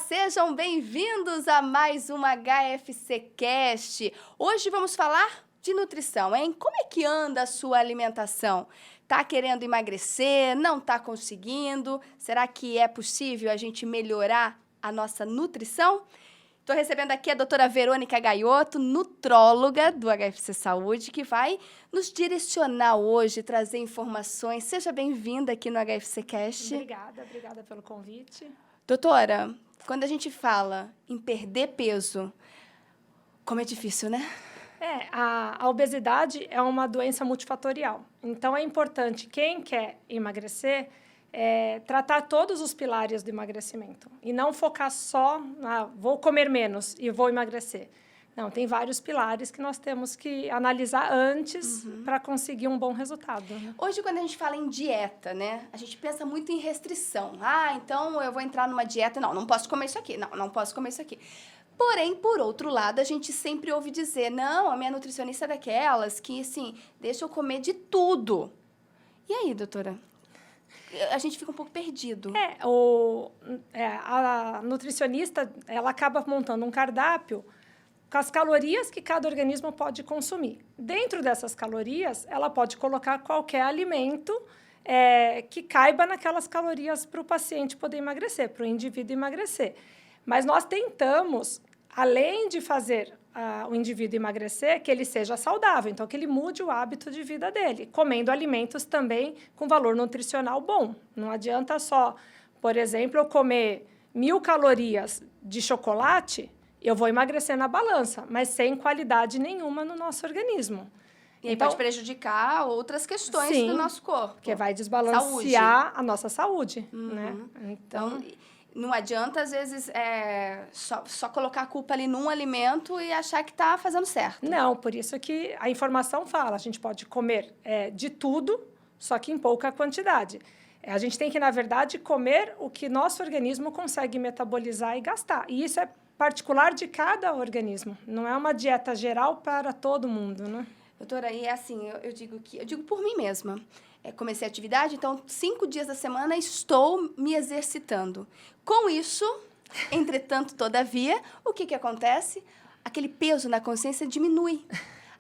sejam bem-vindos a mais uma HFC Cast. Hoje vamos falar de nutrição, hein? Como é que anda a sua alimentação? Tá querendo emagrecer? Não tá conseguindo? Será que é possível a gente melhorar a nossa nutrição? Estou recebendo aqui a doutora Verônica Gaiotto, nutróloga do HFC Saúde, que vai nos direcionar hoje, trazer informações. Seja bem-vinda aqui no HFC Cast. Obrigada pelo convite. Doutora, quando a gente fala em perder peso, como é difícil, né? A obesidade é uma doença multifatorial. Então, é importante, quem quer emagrecer, tratar todos os pilares do emagrecimento. E não focar só, vou comer menos e vou emagrecer. Não, tem vários pilares que nós temos que analisar antes para conseguir um bom resultado. Hoje, quando a gente fala em dieta, né, a gente pensa muito em restrição. Então eu vou entrar numa dieta, não posso comer isso aqui, não posso comer isso aqui. Porém, por outro lado, a gente sempre ouve dizer, não, a minha nutricionista é daquelas que, assim, deixa eu comer de tudo. E aí, doutora? A gente fica um pouco perdido. A nutricionista, ela acaba montando um cardápio com as calorias que cada organismo pode consumir. Dentro dessas calorias, ela pode colocar qualquer alimento que caiba naquelas calorias para o paciente poder emagrecer, para o indivíduo emagrecer. Mas nós tentamos, além de fazer o indivíduo emagrecer, que ele seja saudável, então que ele mude o hábito de vida dele, comendo alimentos também com valor nutricional bom. Não adianta só, por exemplo, eu comer 1.000 calorias de chocolate, eu vou emagrecer na balança, mas sem qualidade nenhuma no nosso organismo. E então, pode prejudicar outras questões do nosso corpo. Porque vai desbalancear a nossa saúde. Né? Então, não adianta, às vezes, só colocar a culpa ali num alimento e achar que está fazendo certo. Não, por isso que a informação fala, a gente pode comer de tudo, só que em pouca quantidade. A gente tem que, na verdade, comer o que nosso organismo consegue metabolizar e gastar. E isso é particular de cada organismo. Não é uma dieta geral para todo mundo, né? Doutora, e assim, eu digo por mim mesma. Comecei a atividade, então 5 dias da semana estou me exercitando. Com isso, entretanto, todavia, o que acontece? Aquele peso na consciência diminui.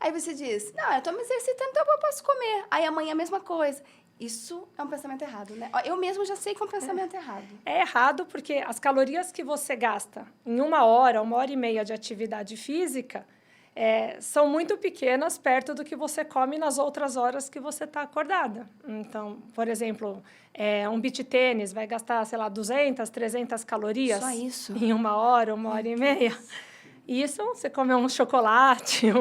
Aí você diz, não, eu estou me exercitando, então eu posso comer. Aí amanhã a mesma coisa. Isso é um pensamento errado, né? Eu mesmo já sei que é um pensamento errado. É errado porque as calorias que você gasta em 1 hora, 1h30 de atividade física, são muito pequenas perto do que você come nas outras horas que você está acordada. Então, por exemplo, um beach tênis vai gastar, 200, 300 calorias. Só isso? Em 1 hora, 1h30. Isso, você comer um chocolate,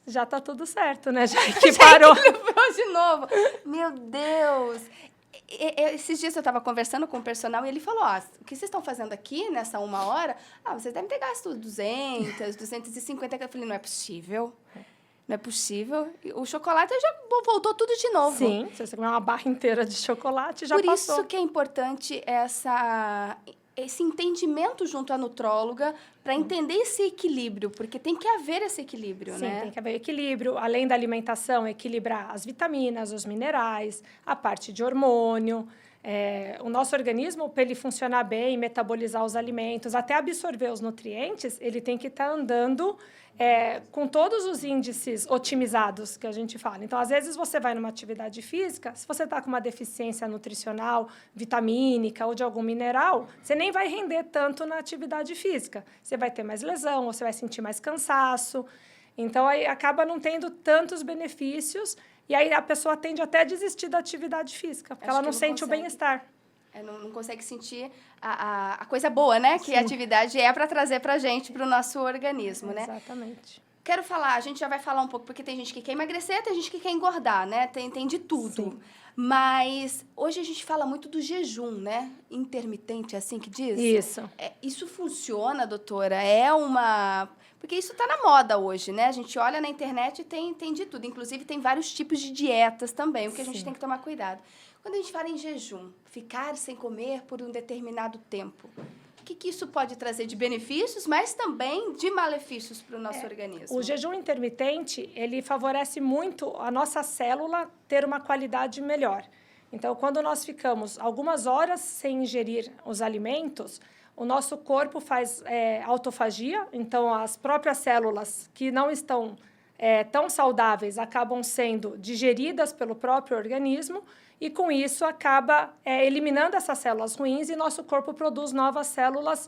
já está tudo certo, né? Já equiparou. Já equilibrou de novo. Meu Deus! Esses dias eu estava conversando com o personal e ele falou, o que vocês estão fazendo aqui nessa 1 hora? Vocês devem ter gasto 200, 250. Eu falei, não é possível. Não é possível. O chocolate já voltou tudo de novo. Sim, se você comer uma barra inteira de chocolate, já passou. Por isso que é importante esse entendimento junto à nutróloga para entender esse equilíbrio, porque tem que haver esse equilíbrio, Sim, né? Sim, tem que haver equilíbrio. Além da alimentação, equilibrar as vitaminas, os minerais, a parte de hormônio. O nosso organismo, para ele funcionar bem, metabolizar os alimentos, até absorver os nutrientes, ele tem que estar andando com todos os índices otimizados que a gente fala. Então, às vezes, você vai numa atividade física, se você está com uma deficiência nutricional, vitamínica ou de algum mineral, você nem vai render tanto na atividade física. Você vai ter mais lesão, você vai sentir mais cansaço. Então, aí acaba não tendo tantos benefícios e aí a pessoa tende até a desistir da atividade física, porque ela não sente o bem-estar. Não consegue sentir a coisa boa, né? Que a atividade é para trazer para a gente, para o nosso organismo, né? Exatamente. Quero falar, a gente já vai falar um pouco, porque tem gente que quer emagrecer, tem gente que quer engordar, né? Tem de tudo. Sim. Mas hoje a gente fala muito do jejum, né? Intermitente, é assim que diz? Isso. Isso funciona, doutora? Porque isso está na moda hoje, né? A gente olha na internet e tem de tudo. Inclusive, tem vários tipos de dietas também, o que a gente tem que tomar cuidado. Quando a gente fala em jejum, ficar sem comer por um determinado tempo, o que isso pode trazer de benefícios, mas também de malefícios para o nosso organismo? O jejum intermitente, ele favorece muito a nossa célula ter uma qualidade melhor. Então, quando nós ficamos algumas horas sem ingerir os alimentos, o nosso corpo faz autofagia, então as próprias células que não estão tão saudáveis acabam sendo digeridas pelo próprio organismo e, com isso, acaba eliminando essas células ruins e nosso corpo produz novas células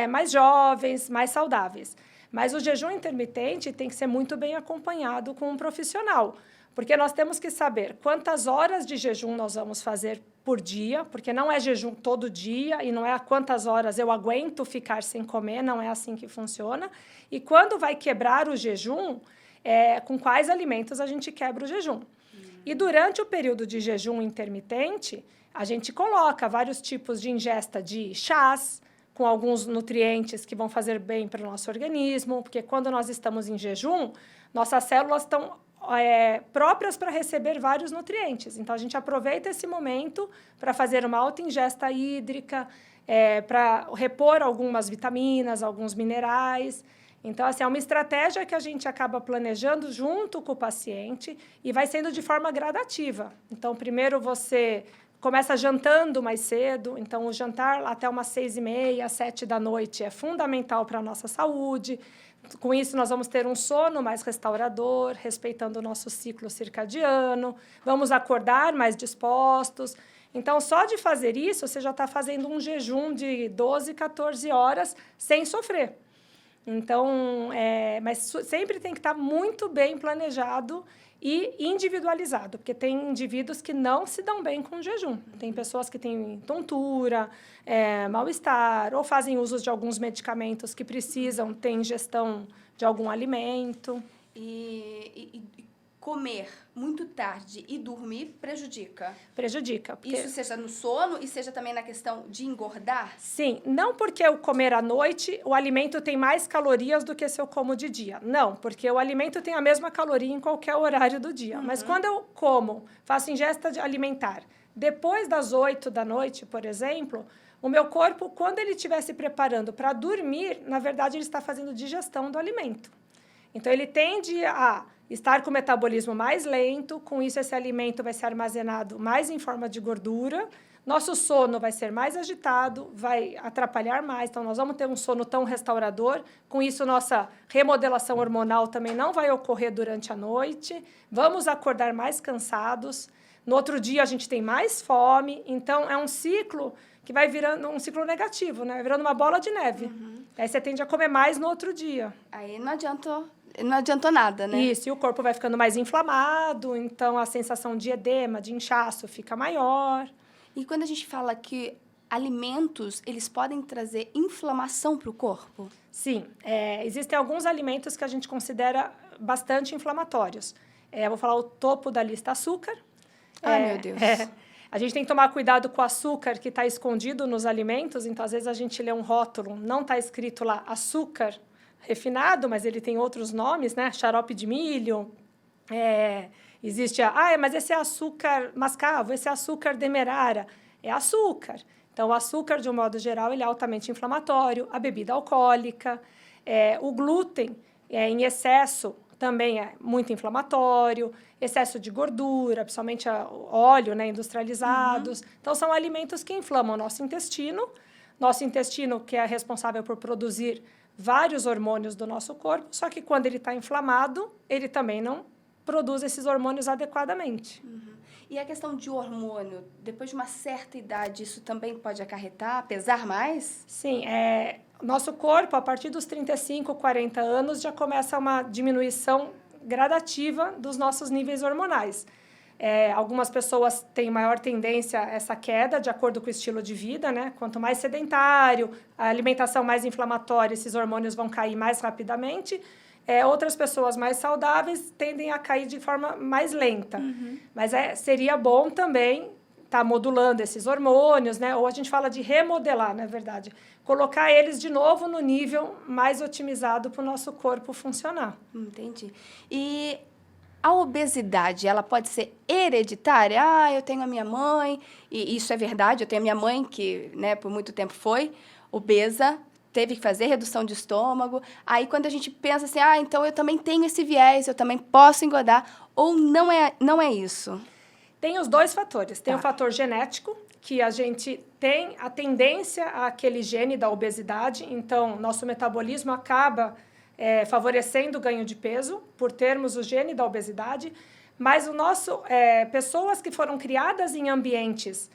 mais jovens, mais saudáveis. Mas o jejum intermitente tem que ser muito bem acompanhado com um profissional, porque nós temos que saber quantas horas de jejum nós vamos fazer por dia, porque não é jejum todo dia e não é a quantas horas eu aguento ficar sem comer, não é assim que funciona. E quando vai quebrar o jejum, com quais alimentos a gente quebra o jejum. E durante o período de jejum intermitente, a gente coloca vários tipos de ingesta de chás, com alguns nutrientes que vão fazer bem para o nosso organismo, porque quando nós estamos em jejum, nossas células estão próprias para receber vários nutrientes. Então, a gente aproveita esse momento para fazer uma alta ingesta hídrica, para repor algumas vitaminas, alguns minerais. Então, assim, é uma estratégia que a gente acaba planejando junto com o paciente e vai sendo de forma gradativa. Então, primeiro você começa jantando mais cedo, então o jantar até umas 6h30, 7 da noite é fundamental para a nossa saúde. Com isso, nós vamos ter um sono mais restaurador, respeitando o nosso ciclo circadiano, vamos acordar mais dispostos. Então, só de fazer isso, você já está fazendo um jejum de 12, 14 horas sem sofrer. Então, mas sempre tem que estar muito bem planejado e individualizado, porque tem indivíduos que não se dão bem com o jejum. Tem pessoas que têm tontura, mal-estar, ou fazem uso de alguns medicamentos que precisam ter ingestão de algum alimento. E comer muito tarde e dormir prejudica? Prejudica. Porque... Isso seja no sono e seja também na questão de engordar? Sim, não porque eu comer à noite, o alimento tem mais calorias do que se eu como de dia. Não, porque o alimento tem a mesma caloria em qualquer horário do dia. Mas quando eu como, faço ingesta alimentar, depois das 8 da noite, por exemplo, o meu corpo, quando ele estiver se preparando para dormir, na verdade, ele está fazendo digestão do alimento. Então, ele tende a estar com o metabolismo mais lento, com isso esse alimento vai ser armazenado mais em forma de gordura, nosso sono vai ser mais agitado, vai atrapalhar mais, então nós vamos ter um sono tão restaurador, com isso nossa remodelação hormonal também não vai ocorrer durante a noite, vamos acordar mais cansados, no outro dia a gente tem mais fome, então é um ciclo que vai virando um ciclo negativo, né? Virando uma bola de neve. Aí você tende a comer mais no outro dia. Aí não adiantou nada, né? Isso, e o corpo vai ficando mais inflamado, então a sensação de edema, de inchaço fica maior. E quando a gente fala que alimentos, eles podem trazer inflamação para o corpo? Sim, existem alguns alimentos que a gente considera bastante inflamatórios. Eu vou falar o topo da lista: açúcar. Ai, meu Deus. A gente tem que tomar cuidado com o açúcar que está escondido nos alimentos, então às vezes a gente lê um rótulo, não está escrito lá açúcar refinado, mas ele tem outros nomes, né? Xarope de milho, existe mas esse é açúcar mascavo, esse é açúcar demerara, é açúcar. Então, o açúcar, de um modo geral, ele é altamente inflamatório, a bebida alcoólica, o glúten em excesso também é muito inflamatório, excesso de gordura, principalmente óleo, né, industrializados. Então, são alimentos que inflamam o nosso intestino que é responsável por produzir vários hormônios do nosso corpo, só que quando ele está inflamado, ele também não produz esses hormônios adequadamente. E a questão de hormônio, depois de uma certa idade, isso também pode acarretar, pesar mais? Sim, nosso corpo, a partir dos 35, 40 anos, já começa uma diminuição gradativa dos nossos níveis hormonais. Algumas pessoas têm maior tendência a essa queda, de acordo com o estilo de vida, né? Quanto mais sedentário, a alimentação mais inflamatória, esses hormônios vão cair mais rapidamente. Outras pessoas mais saudáveis tendem a cair de forma mais lenta. Mas seria bom também estar modulando esses hormônios, né? Ou a gente fala de remodelar, na verdade. Colocar eles de novo no nível mais otimizado para o nosso corpo funcionar. Entendi. E a obesidade, ela pode ser hereditária? Eu tenho a minha mãe, e isso é verdade, eu tenho a minha mãe que, né, por muito tempo foi obesa, teve que fazer redução de estômago. Aí, quando a gente pensa assim, então eu também tenho esse viés, eu também posso engordar, ou não é isso? Tem os dois fatores. Tem Tá. o fator genético, que a gente tem a tendência àquele gene da obesidade, então nosso metabolismo acaba favorecendo o ganho de peso por termos o gene da obesidade, mas pessoas que foram criadas em ambientes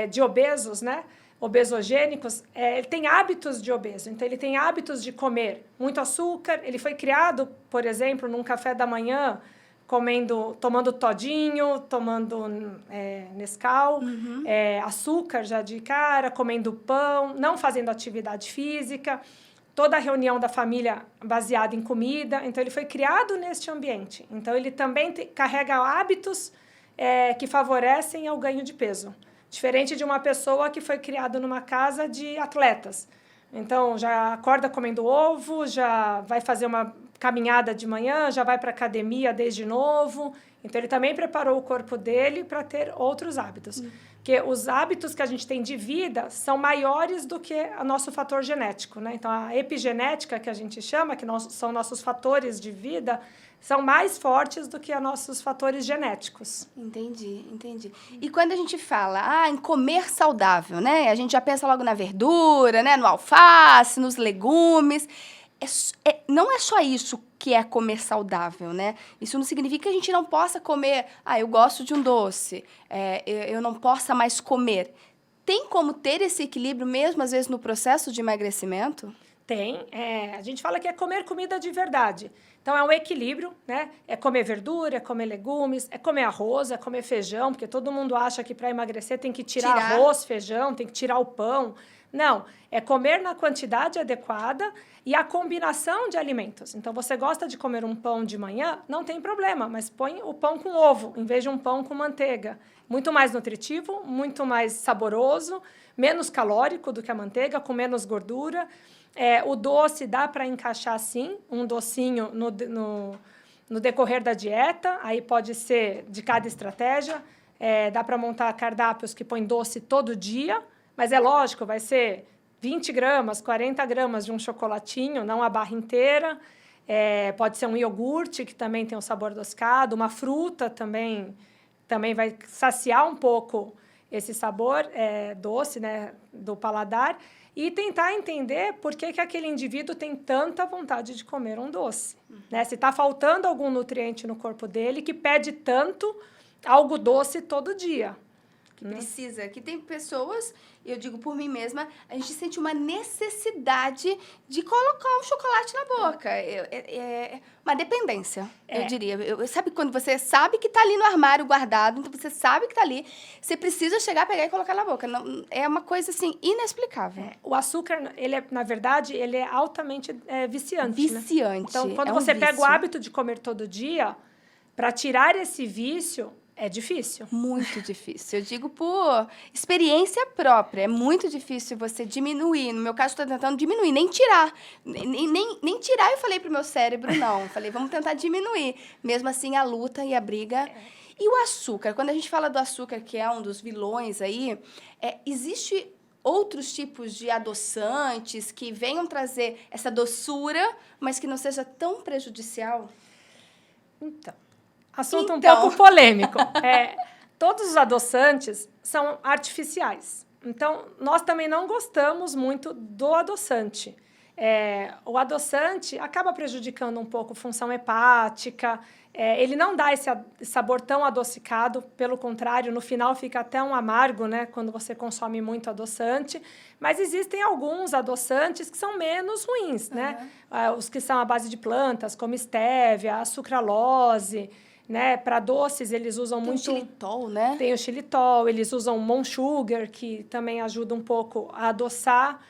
de obesos, né, obesogênicos, ele tem hábitos de obeso, então ele tem hábitos de comer muito açúcar, ele foi criado, por exemplo, num café da manhã, tomando todinho, tomando Nescau, açúcar já de cara, comendo pão, não fazendo atividade física, toda a reunião da família baseada em comida. Então, ele foi criado neste ambiente. Então, ele também carrega hábitos que favorecem ao ganho de peso. Diferente de uma pessoa que foi criada numa casa de atletas. Então, já acorda comendo ovo, já vai fazer uma caminhada de manhã, já vai para a academia desde novo. Então, ele também preparou o corpo dele para ter outros hábitos. Porque os hábitos que a gente tem de vida são maiores do que o nosso fator genético, né? Então, a epigenética, que a gente chama, que são nossos fatores de vida, são mais fortes do que os nossos fatores genéticos. Entendi. E quando a gente fala em comer saudável, né? A gente já pensa logo na verdura, né? No alface, nos legumes. Não é só isso que é comer saudável, né? Isso não significa que a gente não possa comer... eu gosto de um doce, eu não possa mais comer. Tem como ter esse equilíbrio mesmo, às vezes, no processo de emagrecimento? Tem. A gente fala que é comer comida de verdade. Então, é um equilíbrio, né? É comer verdura, é comer legumes, é comer arroz, é comer feijão, porque todo mundo acha que para emagrecer tem que tirar arroz, feijão, tem que tirar o pão. Não, é comer na quantidade adequada e a combinação de alimentos. Então, você gosta de comer um pão de manhã? Não tem problema, mas põe o pão com ovo, em vez de um pão com manteiga. Muito mais nutritivo, muito mais saboroso, menos calórico do que a manteiga, com menos gordura. O doce dá para encaixar, sim, um docinho no decorrer da dieta. Aí pode ser de cada estratégia. Dá para montar cardápios que põem doce todo dia, mas é lógico, vai ser 20 gramas, 40 gramas de um chocolatinho, não a barra inteira. Pode ser um iogurte, que também tem um sabor adocicado. Uma fruta também vai saciar um pouco esse sabor doce, né, do paladar. E tentar entender por que aquele indivíduo tem tanta vontade de comer um doce. Né? Se está faltando algum nutriente no corpo dele que pede tanto algo doce todo dia. Precisa, que tem pessoas, eu digo por mim mesma, a gente sente uma necessidade de colocar um chocolate na boca. É uma dependência, eu diria. Sabe quando você sabe que está ali no armário guardado, então você sabe que está ali, você precisa chegar, pegar e colocar na boca. Não, é uma coisa, assim, inexplicável. O açúcar, na verdade, ele é altamente viciante. Viciante. Né? Então, quando você pega o hábito de comer todo dia, para tirar esse vício... É difícil. Muito difícil. Eu digo por experiência própria. É muito difícil você diminuir. No meu caso, estou tentando diminuir, nem tirar. Nem tirar eu falei para o meu cérebro, não. Eu falei, vamos tentar diminuir. Mesmo assim, a luta e a briga. E o açúcar? Quando a gente fala do açúcar, que é um dos vilões aí, existe outros tipos de adoçantes que venham trazer essa doçura, mas que não seja tão prejudicial? Então... Assunto um pouco polêmico. Todos os adoçantes são artificiais. Então, nós também não gostamos muito do adoçante. O adoçante acaba prejudicando um pouco a função hepática. Ele não dá esse sabor tão adocicado. Pelo contrário, no final fica até um amargo, né, quando você consome muito adoçante. Mas existem alguns adoçantes que são menos ruins, né? Os que são à base de plantas, como estévia, a sucralose... Né? Para doces, eles usam muito... Tem o xilitol, né? Tem o xilitol, eles usam Monk Sugar, que também ajuda um pouco a adoçar.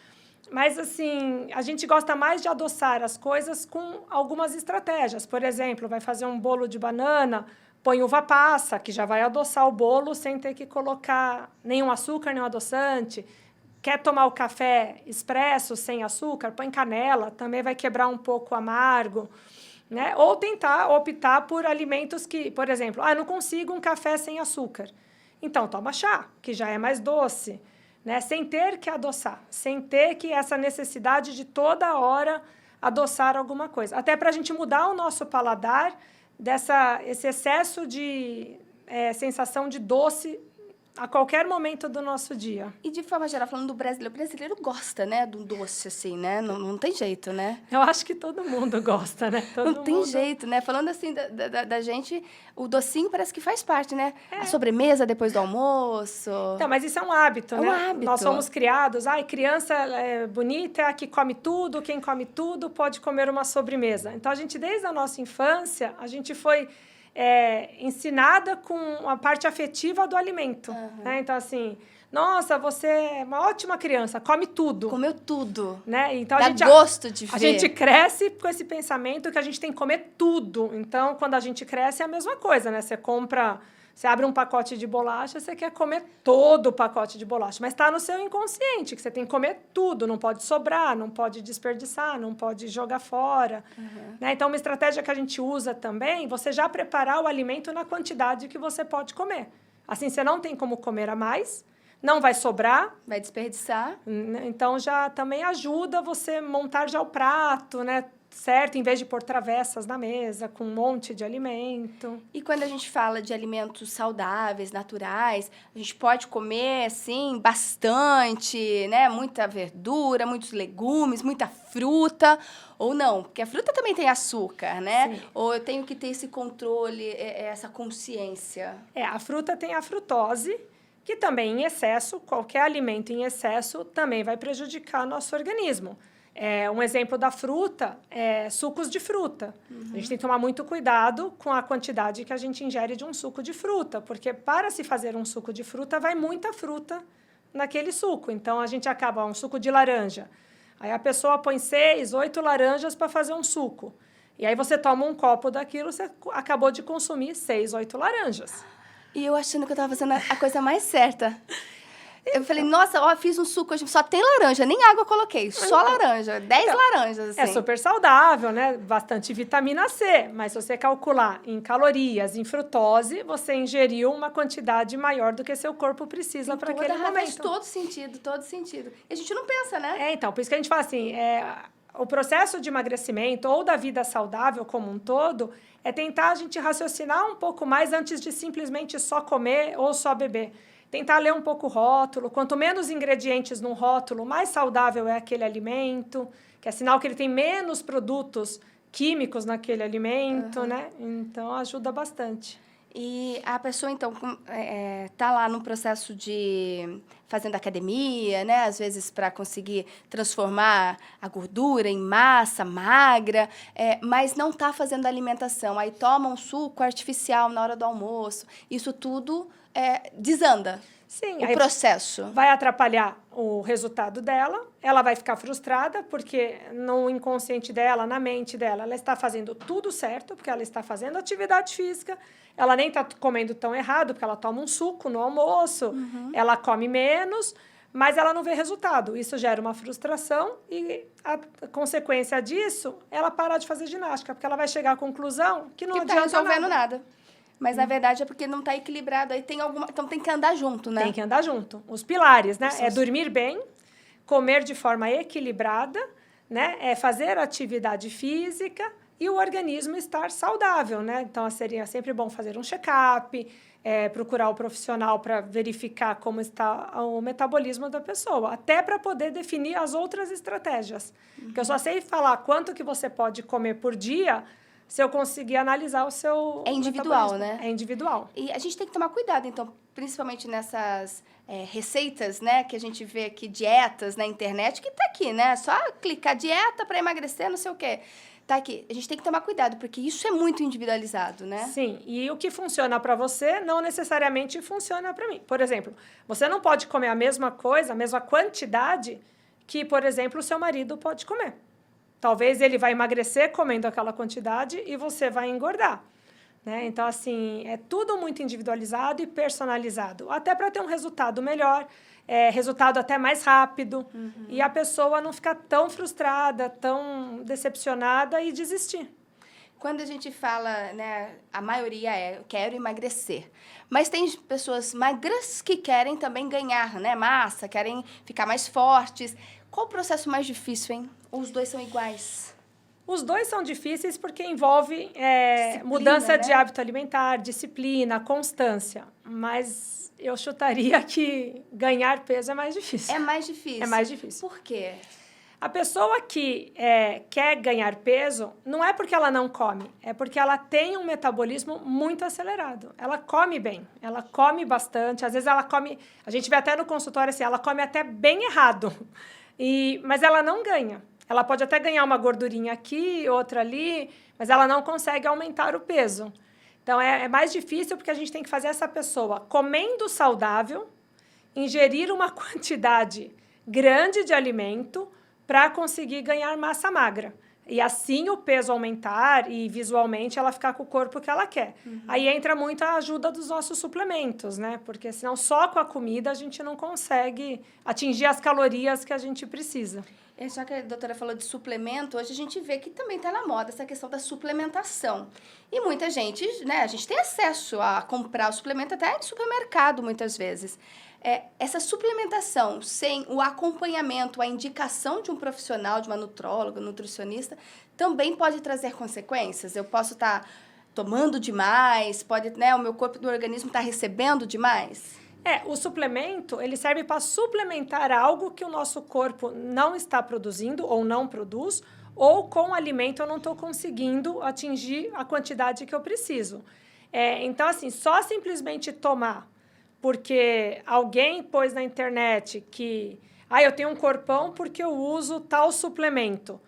Mas, assim, a gente gosta mais de adoçar as coisas com algumas estratégias. Por exemplo, vai fazer um bolo de banana, põe uva passa, que já vai adoçar o bolo sem ter que colocar nenhum açúcar, nenhum adoçante. Quer tomar o café expresso, sem açúcar? Põe canela, também vai quebrar um pouco o amargo. Né? Ou tentar optar por alimentos que, por exemplo, eu não consigo um café sem açúcar. Então, toma chá, que já é mais doce, né? Sem ter que adoçar, sem ter que essa necessidade de toda hora adoçar alguma coisa. Até para a gente mudar o nosso paladar esse excesso de sensação de doce a qualquer momento do nosso dia. E de forma geral, falando do brasileiro, o brasileiro gosta, né, do doce, assim, né? Não tem jeito, né? Eu acho que todo mundo gosta, né? Não tem jeito, né? Falando assim da gente, o docinho parece que faz parte, né? A sobremesa depois do almoço. Então, mas isso é um hábito, né? É um hábito. Nós somos criados, criança bonita é a que come tudo, quem come tudo pode comer uma sobremesa. Então, a gente, desde a nossa infância, a gente foi ensinada com a parte afetiva do alimento. Né? Então, assim, nossa, você é uma ótima criança, come tudo. Comeu tudo. Né? Então, Dá gosto de ver. A gente cresce com esse pensamento que a gente tem que comer tudo. Então, quando a gente cresce, é a mesma coisa, né? Você abre um pacote de bolacha, você quer comer todo o pacote de bolacha. Mas está no seu inconsciente, que você tem que comer tudo. Não pode sobrar, não pode desperdiçar, não pode jogar fora. Né? Então, uma estratégia que a gente usa também, você já preparar o alimento na quantidade que você pode comer. Assim, você não tem como comer a mais, não vai sobrar. Vai desperdiçar. Então, já também ajuda você montar já o prato, né? Certo, em vez de pôr travessas na mesa, com um monte de alimento. E quando a gente fala de alimentos saudáveis, naturais, a gente pode comer, assim, bastante, né? Muita verdura, muitos legumes, muita fruta, ou não? Porque a fruta também tem açúcar, né? Sim. Ou eu tenho que ter esse controle, essa consciência? A fruta tem a frutose, que também em excesso, qualquer alimento em excesso, também vai prejudicar nosso organismo. Um exemplo da fruta é sucos de fruta. A gente tem que tomar muito cuidado com a quantidade que a gente ingere de um suco de fruta, porque para se fazer um suco de fruta, vai muita fruta naquele suco. Então, a gente acaba um suco de laranja. Aí a pessoa põe 6, 8 laranjas para fazer um suco. E aí você toma um copo daquilo, você acabou de consumir 6, 8 laranjas. E eu achando que eu estava fazendo a coisa mais certa. Eu falei, nossa, fiz um suco hoje, só tem laranja, nem água eu coloquei, só laranja, 10 laranjas, assim. É super saudável, né? Bastante vitamina C, mas se você calcular em calorias, em frutose, você ingeriu uma quantidade maior do que seu corpo precisa para aquele momento. Faz todo sentido, todo sentido. E a gente não pensa, né? Então, por isso que a gente fala assim, o processo de emagrecimento ou da vida saudável como um todo é tentar a gente raciocinar um pouco mais antes de simplesmente só comer ou só beber. Tentar ler um pouco o rótulo. Quanto menos ingredientes no rótulo, mais saudável é aquele alimento, que é sinal que ele tem menos produtos químicos naquele alimento, né? Então, ajuda bastante. E a pessoa, então, tá lá no processo de fazendo academia, né? Às vezes para conseguir transformar a gordura em massa magra, mas não tá fazendo alimentação. Aí toma um suco artificial na hora do almoço. Isso tudo desanda. Sim, o processo. Vai atrapalhar o resultado dela, ela vai ficar frustrada, porque no inconsciente dela, na mente dela, ela está fazendo tudo certo, porque ela está fazendo atividade física, ela nem está comendo tão errado, porque ela toma um suco no almoço, ela come menos, mas ela não vê resultado. Isso gera uma frustração e a consequência disso, ela parar de fazer ginástica, porque ela vai chegar à conclusão que não adianta resolvendo nada. Mas, na verdade, é porque não está equilibrado. Aí tem alguma... Então, tem que andar junto, né? Tem que andar junto. Os pilares, né? É dormir bem, comer de forma equilibrada, né? É fazer atividade física e o organismo estar saudável, né? Então, seria sempre bom fazer um check-up, procurar o profissional para verificar como está o metabolismo da pessoa, até para poder definir as outras estratégias. Porque eu só sei falar quanto que você pode comer por dia se eu conseguir analisar o seu individual, metabolismo. né? É individual. E a gente tem que tomar cuidado, então, principalmente nessas receitas, né? Que a gente vê aqui, dietas na internet, que tá aqui, né? Só clicar dieta para emagrecer, não sei o quê. Tá aqui. A gente tem que tomar cuidado, porque isso é muito individualizado, né? Sim, e o que funciona para você não necessariamente funciona para mim. Por exemplo, você não pode comer a mesma coisa, a mesma quantidade que, por exemplo, o seu marido pode comer. Talvez ele vai emagrecer comendo aquela quantidade e você vai engordar. Né? Então, assim, é tudo muito individualizado e personalizado. Até para ter um resultado melhor, resultado até mais rápido. E a pessoa não ficar tão frustrada, tão decepcionada e desistir. Quando a gente fala, né, a maioria eu quero emagrecer. Mas tem pessoas magras que querem também ganhar, né, massa, querem ficar mais fortes. Qual o processo mais difícil, hein? Ou os dois são iguais? Os dois são difíceis porque envolvem mudança de hábito alimentar, disciplina, constância. Mas eu chutaria que ganhar peso é mais difícil. É mais difícil? É mais difícil. Por quê? A pessoa que quer ganhar peso, não é porque ela não come, é porque ela tem um metabolismo muito acelerado. Ela come bem, ela come bastante, às vezes ela come, a gente vê até no consultório assim, ela come até bem errado, mas ela não ganha. Ela pode até ganhar uma gordurinha aqui, outra ali, mas ela não consegue aumentar o peso. Então, é mais difícil porque a gente tem que fazer essa pessoa comendo saudável, ingerir uma quantidade grande de alimento, para conseguir ganhar massa magra. E assim o peso aumentar e visualmente ela ficar com o corpo que ela quer. Aí entra muito a ajuda dos nossos suplementos, né? Porque senão só com a comida a gente não consegue atingir as calorias que a gente precisa. Já que a doutora falou de suplemento, hoje a gente vê que também está na moda essa questão da suplementação. E muita gente, né, a gente tem acesso a comprar o suplemento até em supermercado, muitas vezes. Essa suplementação sem o acompanhamento, a indicação de um profissional, de uma nutróloga, nutricionista, também pode trazer consequências? Eu posso estar tomando demais, pode, né, o meu corpo do organismo estar recebendo demais? O suplemento, ele serve para suplementar algo que o nosso corpo não está produzindo ou não produz, ou com o alimento eu não estou conseguindo atingir a quantidade que eu preciso. Então, assim, só simplesmente tomar porque alguém pôs na internet que eu tenho um corpão porque eu uso tal suplemento.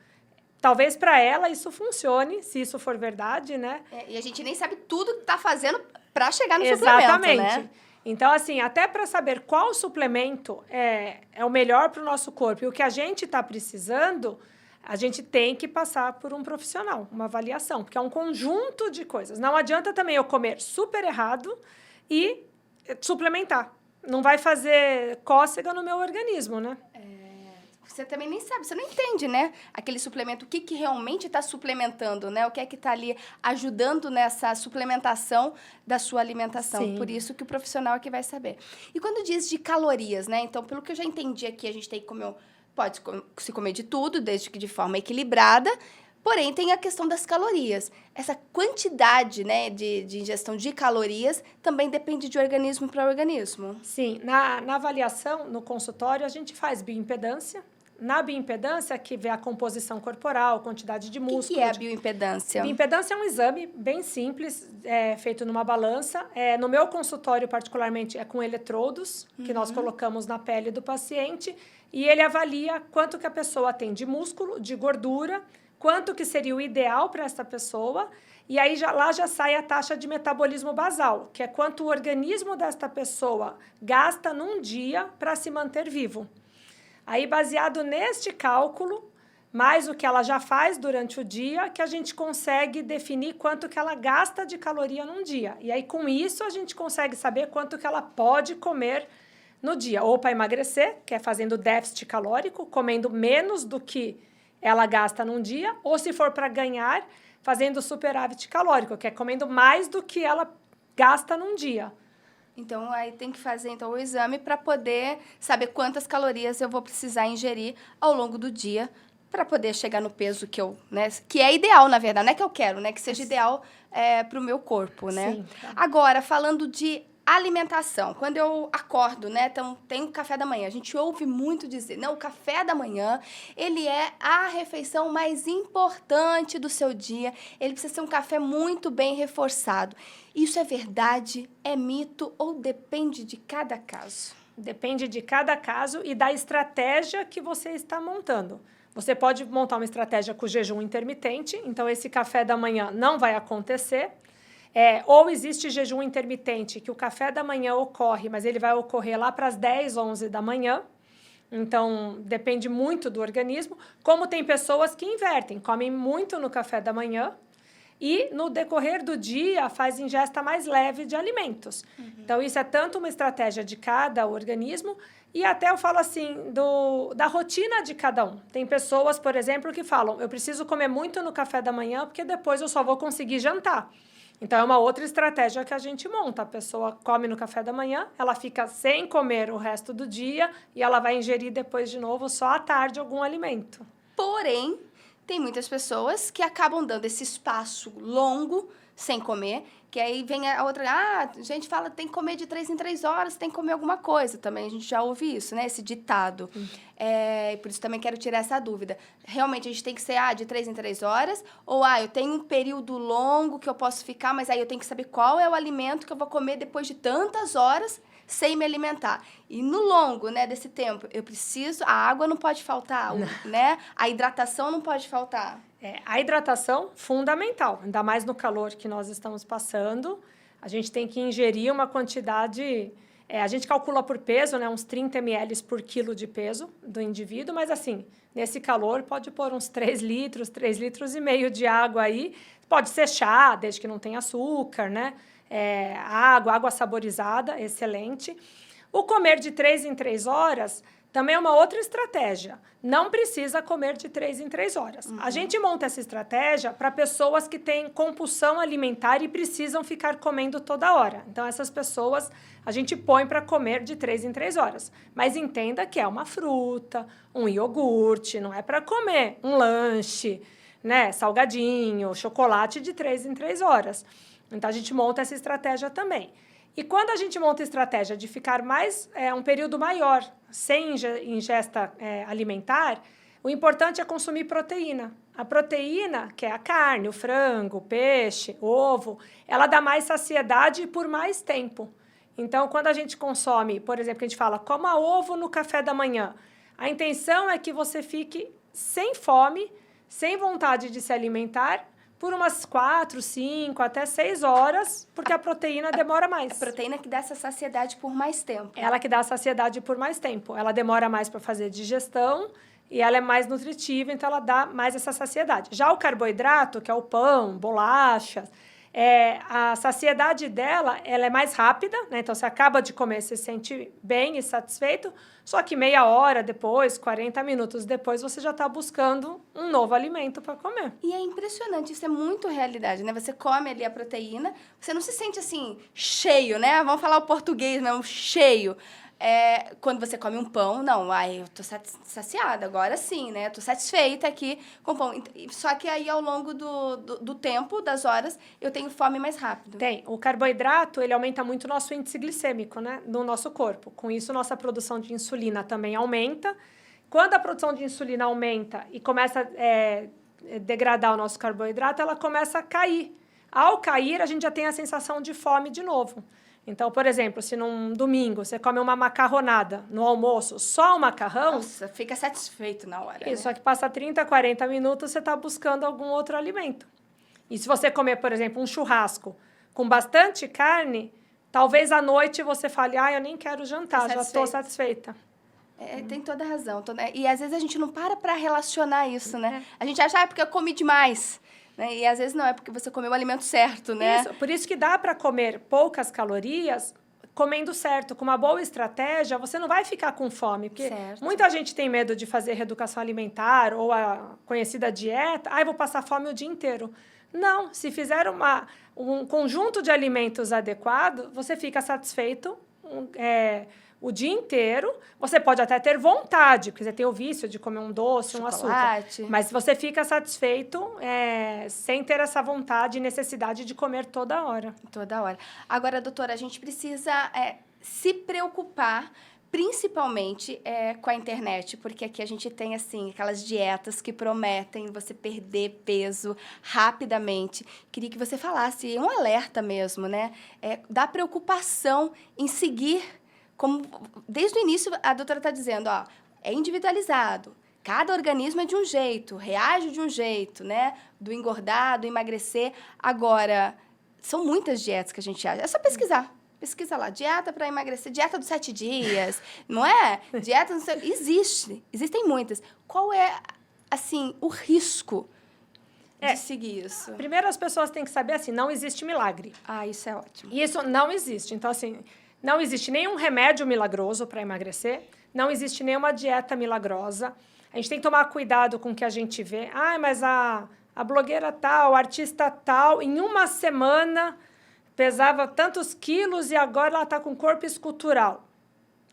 Talvez para ela isso funcione, se isso for verdade, né? E a gente nem sabe tudo que está fazendo para chegar no Exatamente. suplemento, né? Então, assim, até para saber qual suplemento é o melhor para o nosso corpo e o que a gente está precisando, a gente tem que passar por um profissional, uma avaliação, porque é um conjunto de coisas. Não adianta também eu comer super errado e suplementar. Não vai fazer cócega no meu organismo, né? Você também nem sabe, você não entende, né? Aquele suplemento, o que realmente está suplementando, né? O que é que está ali ajudando nessa suplementação da sua alimentação. Sim. Por isso que o profissional é que vai saber. E quando diz de calorias, né? Então, pelo que eu já entendi aqui, a gente tem que comer, pode se comer de tudo, desde que de forma equilibrada, porém tem a questão das calorias. Essa quantidade, né, de ingestão de calorias também depende de organismo para organismo. Sim, na avaliação, no consultório, a gente faz bioimpedância. Na bioimpedância, que vê a composição corporal, quantidade de músculo. O que é a bioimpedância? Bioimpedância é um exame bem simples, feito numa balança. No meu consultório, particularmente, é com eletrodos, que nós colocamos na pele do paciente, e ele avalia quanto que a pessoa tem de músculo, de gordura, quanto que seria o ideal para essa pessoa, e aí lá já sai a taxa de metabolismo basal, que é quanto o organismo desta pessoa gasta num dia para se manter vivo. Aí, baseado neste cálculo, mais o que ela já faz durante o dia, que a gente consegue definir quanto que ela gasta de caloria num dia. E aí, com isso, a gente consegue saber quanto que ela pode comer no dia. Ou para emagrecer, que é fazendo déficit calórico, comendo menos do que ela gasta num dia, ou se for para ganhar, fazendo superávit calórico, que é comendo mais do que ela gasta num dia. Então, aí tem que fazer o exame para poder saber quantas calorias eu vou precisar ingerir ao longo do dia para poder chegar no peso que eu, né, que é ideal, na verdade, não é que eu quero, né, que seja ideal para o meu corpo, né? Sim. Agora, falando de alimentação, quando eu acordo, né, então tem o café da manhã, a gente ouve muito dizer, não, o café da manhã, ele é a refeição mais importante do seu dia, ele precisa ser um café muito bem reforçado. Isso é verdade, é mito ou depende de cada caso? Depende de cada caso e da estratégia que você está montando. Você pode montar uma estratégia com jejum intermitente, então esse café da manhã não vai acontecer. Ou existe jejum intermitente, que o café da manhã ocorre, mas ele vai ocorrer lá para as 10, 11 da manhã. Então, depende muito do organismo. Como tem pessoas que invertem, comem muito no café da manhã e, no decorrer do dia, faz ingesta mais leve de alimentos. Então, isso é tanto uma estratégia de cada organismo e até eu falo assim, da rotina de cada um. Tem pessoas, por exemplo, que falam, eu preciso comer muito no café da manhã porque depois eu só vou conseguir jantar. Então, é uma outra estratégia que a gente monta. A pessoa come no café da manhã, ela fica sem comer o resto do dia e ela vai ingerir depois de novo, só à tarde, algum alimento. Porém, tem muitas pessoas que acabam dando esse espaço longo sem comer, que aí vem a outra, a gente fala tem que comer de 3 em 3 horas, tem que comer alguma coisa também, a gente já ouve isso, né, esse ditado. Por isso também quero tirar essa dúvida. Realmente a gente tem que ser, de 3 em 3 horas, ou, eu tenho um período longo que eu posso ficar, mas aí eu tenho que saber qual é o alimento que eu vou comer depois de tantas horas sem me alimentar. E no longo, né, desse tempo, eu preciso, a água não pode faltar, né, a hidratação não pode faltar. A hidratação, fundamental, ainda mais no calor que nós estamos passando. A gente tem que ingerir uma quantidade... a gente calcula por peso, né, uns 30 ml por quilo de peso do indivíduo, mas assim, nesse calor pode pôr uns 3 litros e meio de água aí. Pode ser chá, desde que não tenha açúcar, né? Água saborizada, excelente. O comer de 3 em 3 horas... também é uma outra estratégia. Não precisa comer de 3 em 3 horas. A gente monta essa estratégia para pessoas que têm compulsão alimentar e precisam ficar comendo toda hora. Então, essas pessoas a gente põe para comer de 3 em 3 horas. Mas entenda que é uma fruta, um iogurte, não é para comer um lanche, né, salgadinho, chocolate de 3 em 3 horas. Então, a gente monta essa estratégia também. E quando a gente monta a estratégia de ficar um período maior sem ingesta alimentar, o importante é consumir proteína. A proteína, que é a carne, o frango, o peixe, o ovo, ela dá mais saciedade por mais tempo. Então, quando a gente consome, por exemplo, que a gente fala, coma ovo no café da manhã, a intenção é que você fique sem fome, sem vontade de se alimentar, por umas 4, 5, até 6 horas, porque a proteína demora mais. A proteína que dá essa saciedade por mais tempo. Ela que dá a saciedade por mais tempo. Ela demora mais para fazer digestão e ela é mais nutritiva, então ela dá mais essa saciedade. Já o carboidrato, que é o pão, bolachas, a saciedade dela ela é mais rápida, né? Então, você acaba de comer, você se sente bem e satisfeito, só que meia hora depois, 40 minutos depois, você já está buscando um novo alimento para comer. E é impressionante, isso é muito realidade, né? Você come ali a proteína, você não se sente assim, cheio, né? Vamos falar o português mesmo, cheio. Quando você come um pão, não, eu tô saciada, agora sim, né? Tô satisfeita aqui com o pão. Só que aí, ao longo do tempo, das horas, eu tenho fome mais rápido. Tem. O carboidrato, ele aumenta muito o nosso índice glicêmico, né? No nosso corpo. Com isso, nossa produção de insulina também aumenta. Quando a produção de insulina aumenta e começa a degradar o nosso carboidrato, ela começa a cair. Ao cair, a gente já tem a sensação de fome de novo. Então, por exemplo, se num domingo você come uma macarronada no almoço, só o macarrão... Nossa, fica satisfeito na hora. Isso, só que passa 30, 40 minutos, você está buscando algum outro alimento. E se você comer, por exemplo, um churrasco com bastante carne, talvez à noite você fale, eu nem quero jantar, já estou satisfeita. Tem toda a razão. E às vezes a gente não para relacionar isso, né? A gente acha, porque eu comi demais. Né? E às vezes não, é porque você comeu o alimento certo, né? Isso, por isso que dá para comer poucas calorias comendo certo. Com uma boa estratégia, você não vai ficar com fome. Porque muita gente tem medo de fazer reeducação alimentar ou a conhecida dieta. Eu vou passar fome o dia inteiro. Não, se fizer um conjunto de alimentos adequado, você fica satisfeito o dia inteiro. Você pode até ter vontade, porque você tem o vício de comer um doce, um açúcar. Mas você fica satisfeito sem ter essa vontade e necessidade de comer toda hora. Toda hora. Agora, doutora, a gente precisa se preocupar principalmente com a internet, porque aqui a gente tem, assim, aquelas dietas que prometem você perder peso rapidamente. Queria que você falasse um alerta mesmo, né? Da preocupação em seguir, como desde o início a doutora está dizendo, é individualizado. Cada organismo é de um jeito, reage de um jeito, né? Do engordar, do emagrecer. Agora, são muitas dietas que a gente acha. É só pesquisar. Pesquisa lá, dieta para emagrecer, dieta dos 7 dias, não é? Dieta, não sei, existem muitas. Qual é, assim, o risco de seguir isso? Primeiro, as pessoas têm que saber, assim, não existe milagre. Isso é ótimo. Isso não existe. Então, assim, não existe nenhum remédio milagroso para emagrecer, não existe nenhuma dieta milagrosa. A gente tem que tomar cuidado com o que a gente vê. Mas a blogueira tal, o artista tal, em uma semana pesava tantos quilos e agora ela está com corpo escultural.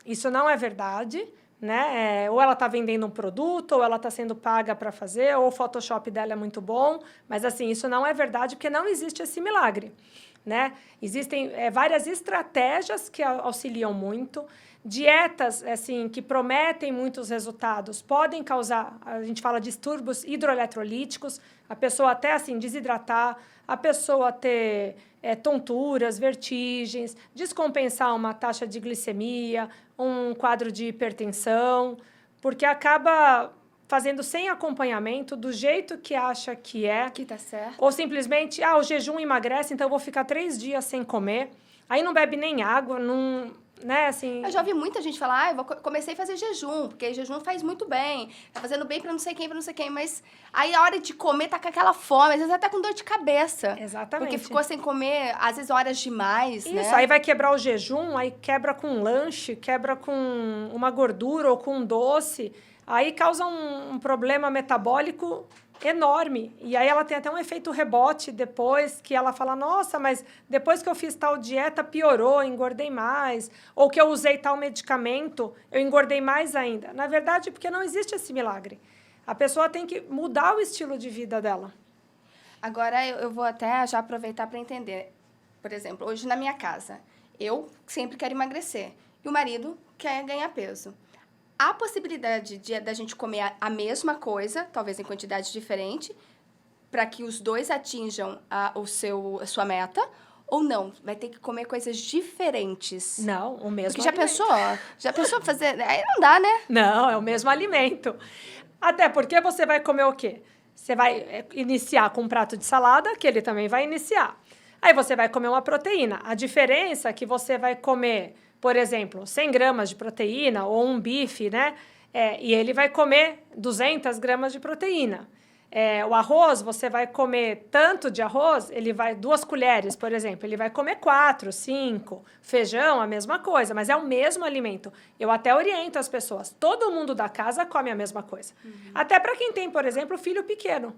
Isso não é verdade, né? Ou ela está vendendo um produto, ou ela está sendo paga para fazer, ou o Photoshop dela é muito bom. Mas, assim, isso não é verdade, porque não existe esse milagre, né? Existem várias estratégias que auxiliam muito. Dietas, assim, que prometem muitos resultados podem causar, a gente fala, distúrbios hidroeletrolíticos, a pessoa até, assim, desidratar, a pessoa ter tonturas, vertigens, descompensar uma taxa de glicemia, um quadro de hipertensão, porque acaba fazendo sem acompanhamento, do jeito que acha que é. Que tá certo. Ou simplesmente, o jejum emagrece, então eu vou ficar 3 dias sem comer. Aí não bebe nem água, não... Né, assim... Eu já ouvi muita gente falar, comecei a fazer jejum, porque jejum faz muito bem, tá fazendo bem pra não sei quem, mas aí a hora de comer tá com aquela fome, às vezes até com dor de cabeça. Exatamente. Porque ficou sem comer, às vezes horas demais, né? Isso, aí vai quebrar o jejum, aí quebra com um lanche, quebra com uma gordura ou com um doce, aí causa um problema metabólico enorme. E aí ela tem até um efeito rebote depois, que ela fala, nossa, mas depois que eu fiz tal dieta, piorou, engordei mais. Ou que eu usei tal medicamento, eu engordei mais ainda. Na verdade, porque não existe esse milagre. A pessoa tem que mudar o estilo de vida dela. Agora, eu vou até já aproveitar para entender. Por exemplo, hoje na minha casa, eu sempre quero emagrecer. E o marido quer ganhar peso. Há possibilidade da gente comer a mesma coisa, talvez em quantidade diferente, para que os dois atinjam a sua meta, ou não? Vai ter que comer coisas diferentes? Não, o mesmo Porque alimento. já pensou fazer... Aí não dá, né? Não, é o mesmo alimento. Até porque você vai comer o quê? Você vai iniciar com um prato de salada, que ele também vai iniciar. Aí você vai comer uma proteína. A diferença é que você vai comer... Por exemplo, 100 gramas de proteína ou um bife, né? E ele vai comer 200 gramas de proteína. O arroz, você vai comer tanto de arroz, ele vai 2 colheres, por exemplo, ele vai comer 4, 5. Feijão, a mesma coisa, mas é o mesmo alimento. Eu até oriento as pessoas, todo mundo da casa come a mesma coisa. Até para quem tem, por exemplo, filho pequeno.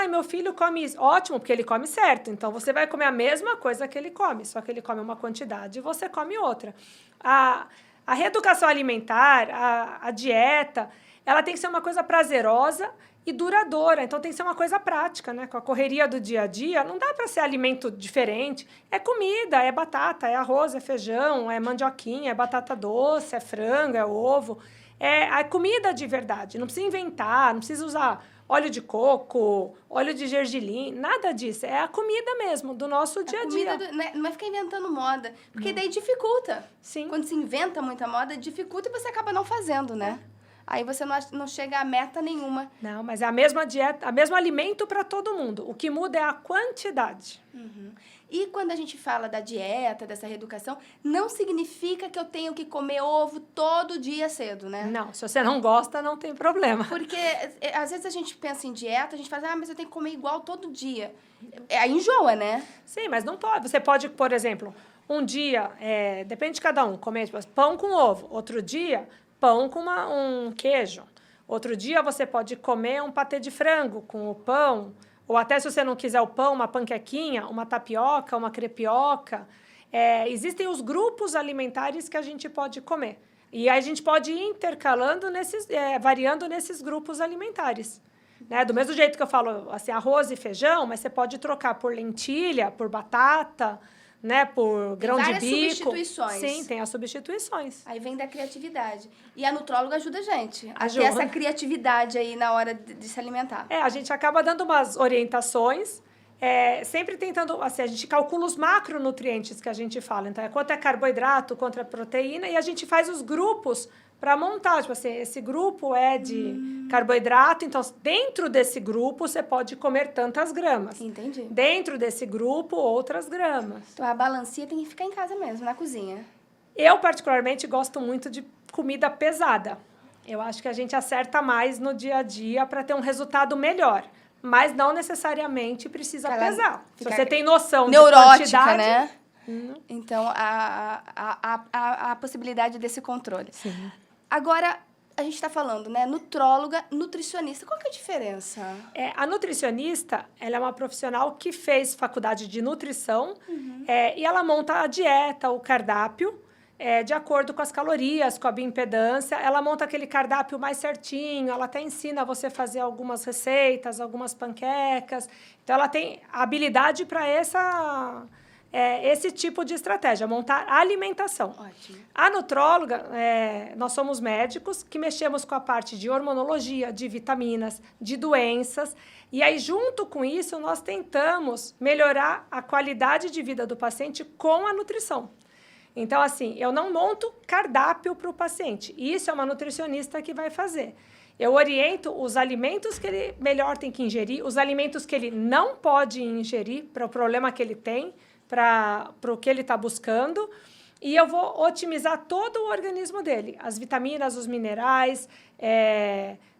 Meu filho come isso. Ótimo, porque ele come certo. Então, você vai comer a mesma coisa que ele come, só que ele come uma quantidade e você come outra. A reeducação alimentar, a dieta, ela tem que ser uma coisa prazerosa e duradoura. Então, tem que ser uma coisa prática, né? Com a correria do dia a dia, não dá para ser alimento diferente. É comida, é batata, é arroz, é feijão, é mandioquinha, é batata doce, é frango, é ovo. É a comida de verdade. Não precisa inventar, não precisa usar... óleo de coco, óleo de gergelim, nada disso. É a comida mesmo, do nosso dia a dia. Não vai ficar inventando moda, porque daí dificulta. Sim. Quando se inventa muita moda, dificulta e você acaba não fazendo, né? Aí você não chega a meta nenhuma. Não, mas é a mesma dieta, o mesmo alimento para todo mundo. O que muda é a quantidade. Uhum. E quando a gente fala da dieta, dessa reeducação, não significa que eu tenho que comer ovo todo dia cedo, né? Não, se você não gosta, não tem problema. Porque às vezes a gente pensa em dieta, a gente fala, mas eu tenho que comer igual todo dia. Aí enjoa, né? Sim, mas não pode. Você pode, por exemplo, um dia, depende de cada um, comer pão com ovo. Outro dia, pão com um queijo. Outro dia, você pode comer um patê de frango com o pão. Ou até, se você não quiser o pão, uma panquequinha, uma tapioca, uma crepioca. Existem os grupos alimentares que a gente pode comer. E aí a gente pode ir intercalando, variando nesses grupos alimentares. Né? Do mesmo jeito que eu falo, assim, arroz e feijão, mas você pode trocar por lentilha, por batata, né? Por grão de bico. Tem várias substituições. Sim, tem as substituições. Aí vem da criatividade. E a nutróloga ajuda a gente a Ajuda. ter essa criatividade aí na hora de se alimentar. A gente acaba dando umas orientações, sempre tentando, assim, a gente calcula os macronutrientes que a gente fala. Então, quanto é carboidrato, quanto é proteína, e a gente faz os grupos para montar. Tipo assim, esse grupo é de carboidrato, então, dentro desse grupo, você pode comer tantas gramas. Entendi. Dentro desse grupo, outras gramas. Então, a balancia tem que ficar em casa mesmo, na cozinha. Eu, particularmente, gosto muito de comida pesada. Eu acho que a gente acerta mais no dia a dia para ter um resultado melhor. Mas não necessariamente precisa pesar. Se você tem noção neurótica, de quantidade... né? Então, a possibilidade desse controle. Sim. Agora, a gente está falando, né? Nutróloga, nutricionista. Qual que é a diferença? A nutricionista, ela é uma profissional que fez faculdade de nutrição e ela monta a dieta, o cardápio, de acordo com as calorias, com a bioimpedância. Ela monta aquele cardápio mais certinho, ela até ensina você a fazer algumas receitas, algumas panquecas. Então, ela tem habilidade para esse tipo de estratégia, montar a alimentação. Ótimo. A nutróloga, nós somos médicos que mexemos com a parte de hormonologia, de vitaminas, de doenças. E aí, junto com isso, nós tentamos melhorar a qualidade de vida do paciente com a nutrição. Então, assim, eu não monto cardápio para o paciente. Isso é uma nutricionista que vai fazer. Eu oriento os alimentos que ele melhor tem que ingerir, os alimentos que ele não pode ingerir para o problema que ele tem, para o que ele está buscando, e eu vou otimizar todo o organismo dele, as vitaminas, os minerais,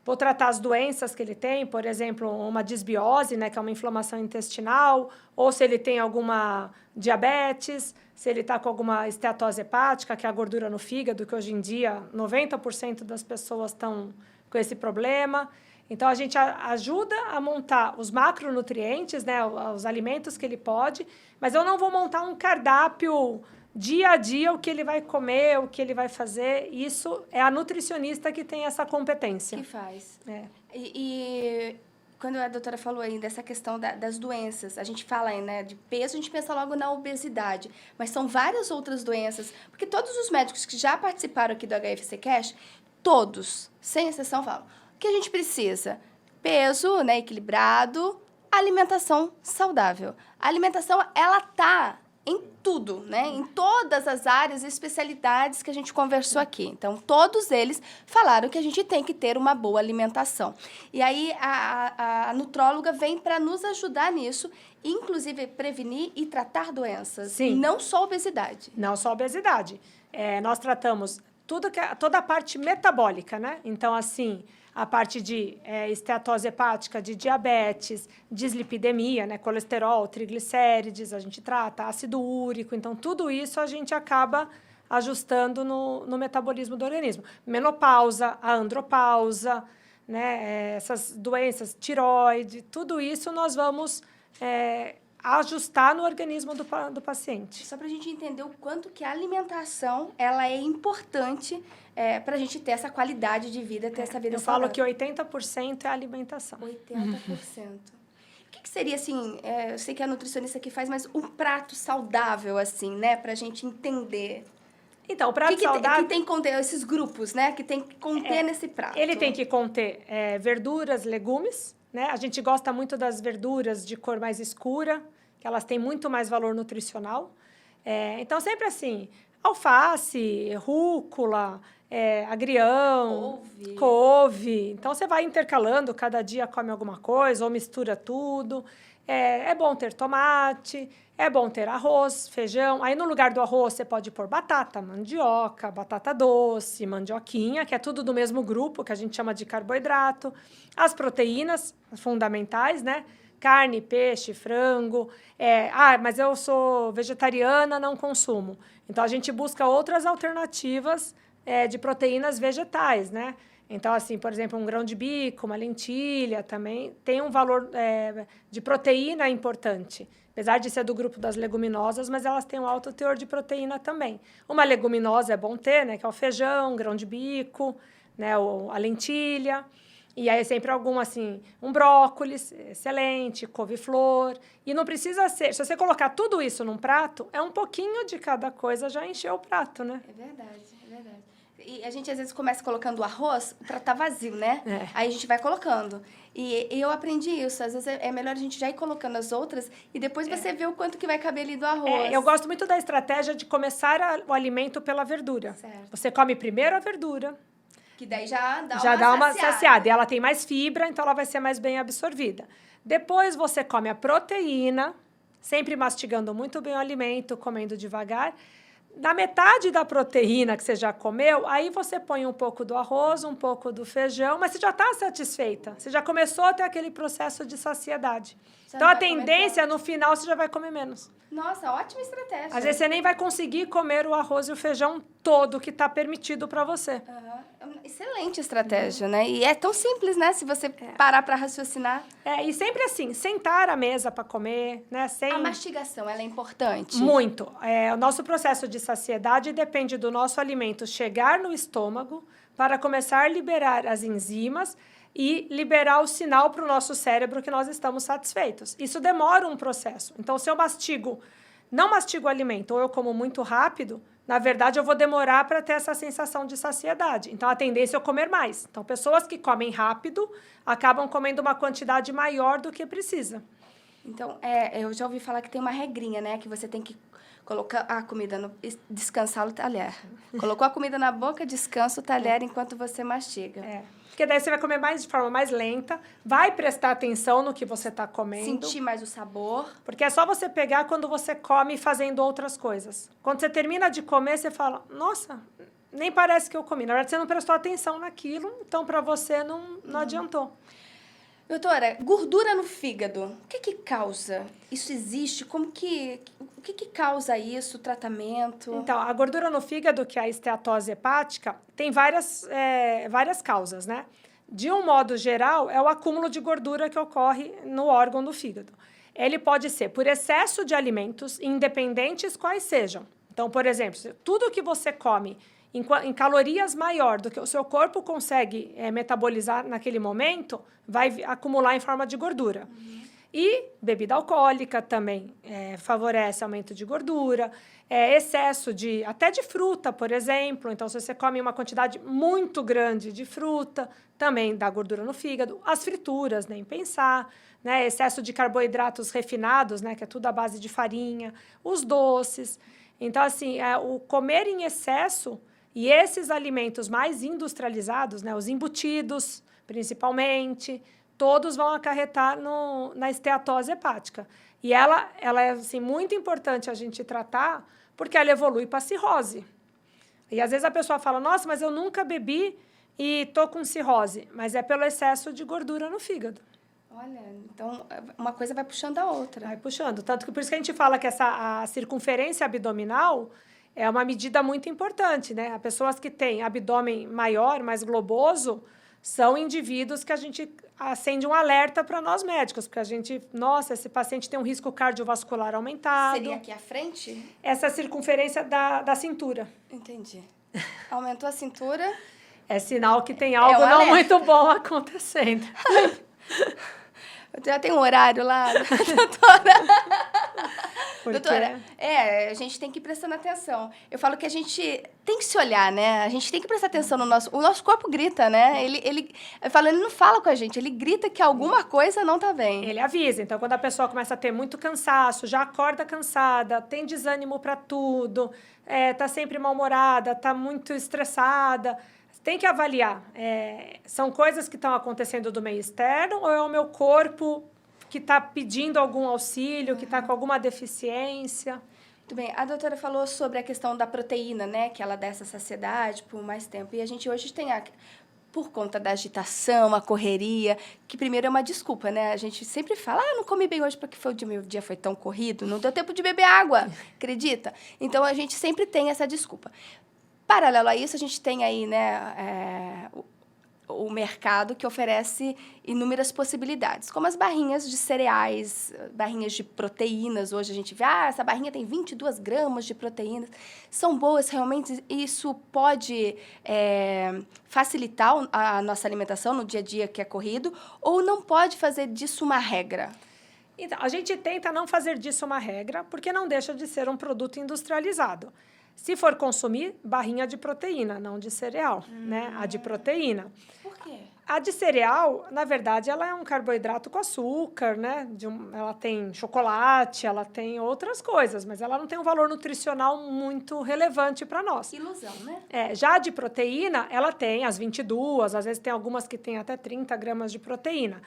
vou tratar as doenças que ele tem, por exemplo, uma disbiose, né, que é uma inflamação intestinal, ou se ele tem alguma diabetes, se ele está com alguma esteatose hepática, que é a gordura no fígado, que hoje em dia 90% das pessoas estão com esse problema. Então, a gente ajuda a montar os macronutrientes, né, os alimentos que ele pode, mas eu não vou montar um cardápio dia a dia, o que ele vai comer, o que ele vai fazer. Isso é a nutricionista que tem essa competência. Que faz. E quando a doutora falou aí dessa questão das doenças, a gente fala aí, né, de peso, a gente pensa logo na obesidade, mas são várias outras doenças, porque todos os médicos que já participaram aqui do HFC Cash, todos, sem exceção, falam: o que a gente precisa? Peso, né, equilibrado, alimentação saudável. A alimentação, ela tá em tudo, né? Em todas as áreas e especialidades que a gente conversou aqui. Então, todos eles falaram que a gente tem que ter uma boa alimentação. E aí, a nutróloga vem para nos ajudar nisso, inclusive prevenir e tratar doenças. Sim. Não só obesidade. Não só obesidade. Nós tratamos toda a parte metabólica, né? Então, assim, a parte de esteatose hepática, de diabetes, dislipidemia, né? Colesterol, triglicérides, a gente trata, ácido úrico. Então, tudo isso a gente acaba ajustando no metabolismo do organismo. Menopausa, a andropausa, né? Essas doenças, tireoide, tudo isso nós vamos ajustar no organismo do paciente. Só para a gente entender o quanto que a alimentação ela é importante para a gente ter essa qualidade de vida, ter essa vida saudável. Eu falo que 80% é a alimentação. 80%. O que seria, assim, eu sei que é a nutricionista que faz, mas um prato saudável, assim, né? Para a gente entender. Então, o prato saudável... Que tem que conter esses grupos, né? Que tem que conter nesse prato. Ele tem que conter verduras, legumes, né? A gente gosta muito das verduras de cor mais escura, que elas têm muito mais valor nutricional. Então, sempre assim, alface, rúcula, agrião, couve. Então, você vai intercalando, cada dia come alguma coisa ou mistura tudo. É bom ter tomate, é bom ter arroz, feijão. Aí, no lugar do arroz, você pode pôr batata, mandioca, batata doce, mandioquinha, que é tudo do mesmo grupo, que a gente chama de carboidrato. As proteínas fundamentais, né? Carne, peixe, frango. Mas eu sou vegetariana, não consumo. Então, a gente busca outras alternativas de proteínas vegetais, né? Então, assim, por exemplo, um grão de bico, uma lentilha também tem um valor de proteína importante. Apesar de ser do grupo das leguminosas, mas elas têm um alto teor de proteína também. Uma leguminosa é bom ter, né? Que é o feijão, grão de bico, né? A lentilha. E aí sempre um brócolis, excelente, couve-flor. E não precisa ser... Se você colocar tudo isso num prato, um pouquinho de cada coisa já encheu o prato, né? É verdade, é verdade. E a gente, às vezes, começa colocando o arroz, o prato tá vazio, né? Aí a gente vai colocando. E eu aprendi isso. Às vezes é melhor a gente já ir colocando as outras e depois você vê o quanto que vai caber ali do arroz. Eu gosto muito da estratégia de começar o alimento pela verdura. Certo. Você come primeiro a verdura. Que daí já dá uma saciada. E ela tem mais fibra, então ela vai ser mais bem absorvida. Depois você come a proteína, sempre mastigando muito bem o alimento, comendo devagar. Na metade da proteína que você já comeu, aí você põe um pouco do arroz, um pouco do feijão, mas você já está satisfeita. Você já começou a ter aquele processo de saciedade. Então, a tendência, no final, você já vai comer menos. Nossa, ótima estratégia. Às vezes, você nem vai conseguir comer o arroz e o feijão todo que está permitido para você. Uhum. Excelente estratégia, né? E é tão simples, né? Se você parar para raciocinar. E sempre assim, sentar à mesa para comer, né? Sem... A mastigação, ela é importante? Muito. O nosso processo de saciedade depende do nosso alimento chegar no estômago para começar a liberar as enzimas e liberar o sinal para o nosso cérebro que nós estamos satisfeitos. Isso demora um processo. Então, se eu não mastigo o alimento ou eu como muito rápido, na verdade, eu vou demorar para ter essa sensação de saciedade. Então, a tendência é eu comer mais. Então, pessoas que comem rápido acabam comendo uma quantidade maior do que precisa. Então, eu já ouvi falar que tem uma regrinha, né? Que você tem que colocar a comida, descansar o talher. Colocou a comida na boca, descansa o talher enquanto você mastiga. Porque daí você vai comer de forma mais lenta, vai prestar atenção no que você está comendo. Sentir mais o sabor. Porque é só você pegar quando você come fazendo outras coisas. Quando você termina de comer, você fala, nossa, nem parece que eu comi. Na verdade, você não prestou atenção naquilo, então para você não adiantou. Doutora, gordura no fígado, o que causa? Isso existe? O que causa isso? O tratamento? Então, a gordura no fígado, que é a esteatose hepática, tem várias causas, né? De um modo geral, é o acúmulo de gordura que ocorre no órgão do fígado. Ele pode ser por excesso de alimentos, independentes quais sejam. Então, por exemplo, tudo que você come em calorias maior do que o seu corpo consegue metabolizar naquele momento, vai acumular em forma de gordura. E bebida alcoólica também favorece aumento de gordura, excesso até de fruta, por exemplo. Então, se você come uma quantidade muito grande de fruta, também dá gordura no fígado. As frituras, nem pensar, né? Excesso de carboidratos refinados, né? Que é tudo à base de farinha, os doces. Então, assim, o comer em excesso e esses alimentos mais industrializados, né? Os embutidos, principalmente, todos vão acarretar na esteatose hepática. E ela é assim, muito importante a gente tratar, porque ela evolui para cirrose. E às vezes a pessoa fala, nossa, mas eu nunca bebi e estou com cirrose. Mas é pelo excesso de gordura no fígado. Olha, então uma coisa vai puxando a outra. Vai puxando. Tanto que por isso que a gente fala que a circunferência abdominal é uma medida muito importante, né? As pessoas que têm abdômen maior, mais globoso, são indivíduos que a gente acende um alerta para nós médicos, porque a gente, nossa, esse paciente tem um risco cardiovascular aumentado. Seria aqui à frente? Essa circunferência da cintura. Entendi. Aumentou a cintura? É sinal que tem algo não muito bom acontecendo. Já tem um horário lá, doutora? Doutora, a gente tem que ir prestando atenção. Eu falo que a gente tem que se olhar, né? A gente tem que prestar atenção no nosso... O nosso corpo grita, né? Ele não fala com a gente, ele grita que alguma coisa não tá bem. Ele avisa. Então, quando a pessoa começa a ter muito cansaço, já acorda cansada, tem desânimo para tudo, tá sempre mal-humorada, tá muito estressada, tem que avaliar. São coisas que estão acontecendo do meio externo ou é o meu corpo que está pedindo algum auxílio, que está com alguma deficiência? Muito bem. A doutora falou sobre a questão da proteína, né? Que ela dá essa saciedade por mais tempo. E a gente hoje tem, por conta da agitação, a correria, que primeiro é uma desculpa, né? A gente sempre fala, não comi bem hoje porque o meu dia foi tão corrido, não deu tempo de beber água, acredita? Então, a gente sempre tem essa desculpa. Paralelo a isso, a gente tem aí, né, o mercado que oferece inúmeras possibilidades, como as barrinhas de cereais, barrinhas de proteínas. Hoje a gente vê, essa barrinha tem 22 gramas de proteínas. São boas, realmente, isso pode facilitar a nossa alimentação no dia a dia que é corrido, ou não pode fazer disso uma regra? Então, a gente tenta não fazer disso uma regra, porque não deixa de ser um produto industrializado. Se for consumir, barrinha de proteína, não de cereal, né? A de proteína. Por quê? A de cereal, na verdade, ela é um carboidrato com açúcar, né? Ela tem chocolate, ela tem outras coisas, mas ela não tem um valor nutricional muito relevante para nós. Ilusão, né? Já a de proteína, ela tem as 22, às vezes tem algumas que tem até 30 gramas de proteína.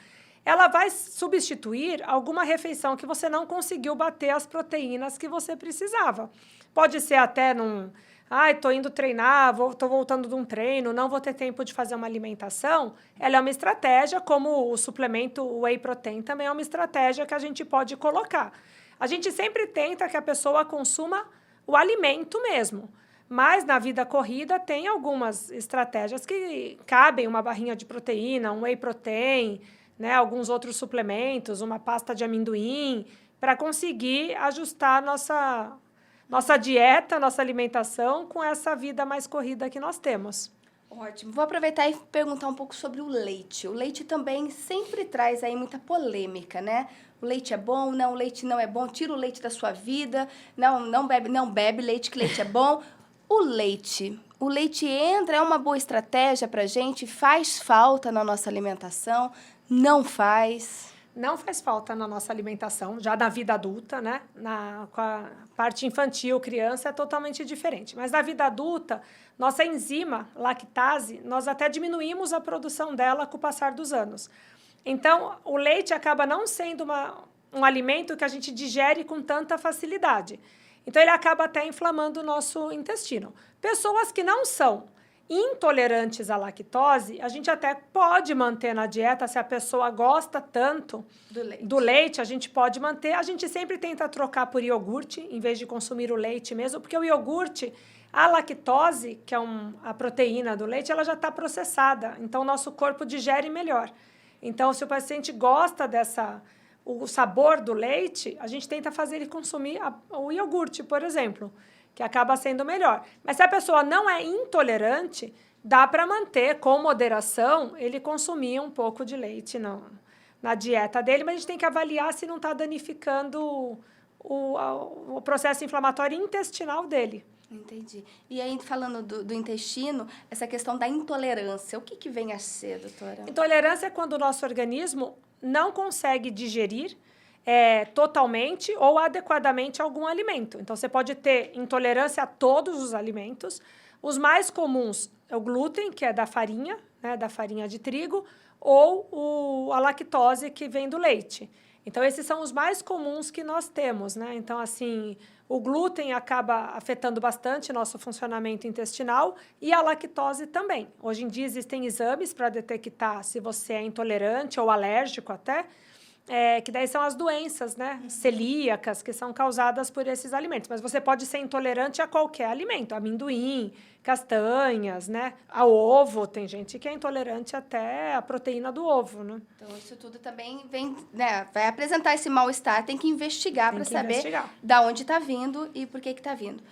Ela vai substituir alguma refeição que você não conseguiu bater as proteínas que você precisava. Pode ser até estou indo treinar, estou voltando de um treino, não vou ter tempo de fazer uma alimentação. Ela é uma estratégia, como o suplemento Whey Protein também é uma estratégia que a gente pode colocar. A gente sempre tenta que a pessoa consuma o alimento mesmo, Mas, na vida corrida, tem algumas estratégias que cabem, uma barrinha de proteína, um whey protein, né, alguns outros suplementos, uma pasta de amendoim, para conseguir ajustar nossa dieta, nossa alimentação com essa vida mais corrida que nós temos. Ótimo. Vou aproveitar e perguntar um pouco sobre o leite. O leite também sempre traz aí muita polêmica, né? O leite é bom, não, o leite não é bom, tira o leite da sua vida, não bebe leite, que leite é bom. O leite entra, é uma boa estratégia para a gente, faz falta na nossa alimentação, não faz? Não faz falta na nossa alimentação, já na vida adulta, né? Com a parte infantil, criança, é totalmente diferente. Mas na vida adulta, nossa enzima, lactase, nós até diminuímos a produção dela com o passar dos anos. Então, o leite acaba não sendo um alimento que a gente digere com tanta facilidade. Então, ele acaba até inflamando o nosso intestino. Pessoas que não são intolerantes à lactose, a gente até pode manter na dieta, se a pessoa gosta tanto do leite, a gente pode manter. A gente sempre tenta trocar por iogurte, em vez de consumir o leite mesmo, porque o iogurte, a lactose, que é a proteína do leite, ela já está processada, então o nosso corpo digere melhor. Então, se o paciente gosta o sabor do leite, a gente tenta fazer ele consumir o iogurte, por exemplo, que acaba sendo melhor. Mas se a pessoa não é intolerante, dá para manter, com moderação, ele consumir um pouco de leite na dieta dele, mas a gente tem que avaliar se não está danificando o processo inflamatório intestinal dele. Entendi. E aí, falando do intestino, essa questão da intolerância, o que vem a ser, doutora? Intolerância é quando o nosso organismo não consegue digerir totalmente ou adequadamente algum alimento. Então, você pode ter intolerância a todos os alimentos. Os mais comuns é o glúten, que é da farinha, né, da farinha de trigo, ou a lactose, que vem do leite. Então, esses são os mais comuns que nós temos, né? Então, assim, o glúten acaba afetando bastante nosso funcionamento intestinal e a lactose também. Hoje em dia, existem exames para detectar se você é intolerante ou alérgico até, que daí são as doenças, né, celíacas, que são causadas por esses alimentos. Mas você pode ser intolerante a qualquer alimento, amendoim, castanhas, né, a ovo. Tem gente que é intolerante até a proteína do ovo, né? Então, isso tudo também vem, né, vai apresentar esse mal-estar, tem que investigar para saber da onde está vindo e por que está vindo.